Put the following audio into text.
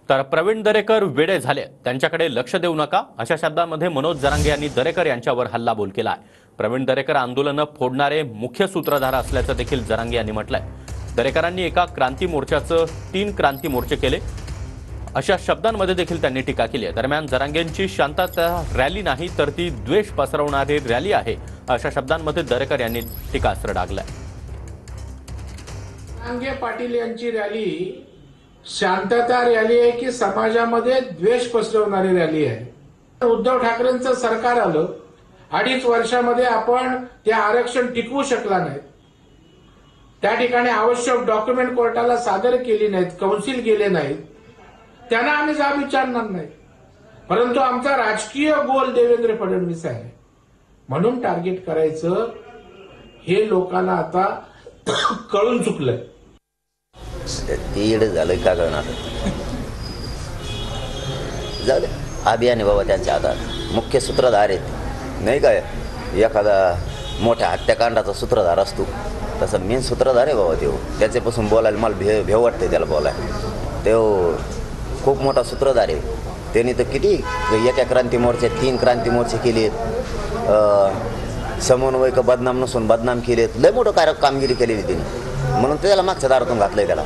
तर प्रवीण दरेकर वेडे झाले, त्यांच्याकडे लक्ष देऊ नका, अशा शब्दांमध्ये मनोज जरांगे यांनी दरेकर यांच्यावर हल्लाबोल केला आहे। प्रवीण दरेकर आंदोलनं फोडणारे मुख्य सूत्रधार असल्याचं देखील जरांगे यांनी म्हटलंय। दरेकरांनी एका क्रांती मोर्चाचं 3 क्रांती मोर्चे केले, अशा शब्दांमध्ये देखील त्यांनी टीका केली आहे। दरम्यान जरांगेंची शांतता रॅली नाही तर ती द्वेष पसरवणारी रॅली आहे, अशा शब्दांमध्ये दरेकर यांनी टीकास्त्र डागलाय। जरांगे पाटील यांची रॅली शांतता रॅली आहे की समाजामध्ये द्वेष पसरवणारी रॅली आहे? उद्धव ठाकरेंचं सरकार आलं, 2.5 वर्षामध्ये आपण ते आरक्षण टिकवू शकला नाही। त्या ठिकाणी आवश्यक डॉक्युमेंट कोर्टाला सादर केली नाहीत, कौन्सिल गेले नाहीत, त्यांना आम्ही जाब विचारणार नाही। परंतु आमचा राजकीय गोल देवेंद्र फडणवीस आहे म्हणून टार्गेट करायचं हे लोकांना आता कळून चुकलंय। येड झालं का करणार? जाऊ दे, अभियान आहे बाबा त्यांच्या हातात, मुख्य सूत्रधार आहेत नाही काय? एखादा मोठ्या हत्याकांडाचा सूत्रधार असतो तसं मेन सूत्रधार आहे बाबा तो। त्याच्यापासून बोलायला मला भेव वाटते त्याला बोलायला। तो खूप मोठा सूत्रधार आहे। त्यांनी तर किती एका क्रांती मोर्चात 3 क्रांती मोर्चे केलेत, समन्वयक बदनाम नसून बदनाम केलेत, लय मोठं कामगिरी केलेली त्यांनी, म्हणून त्याला मागच्या दारातून घातलंय त्याला।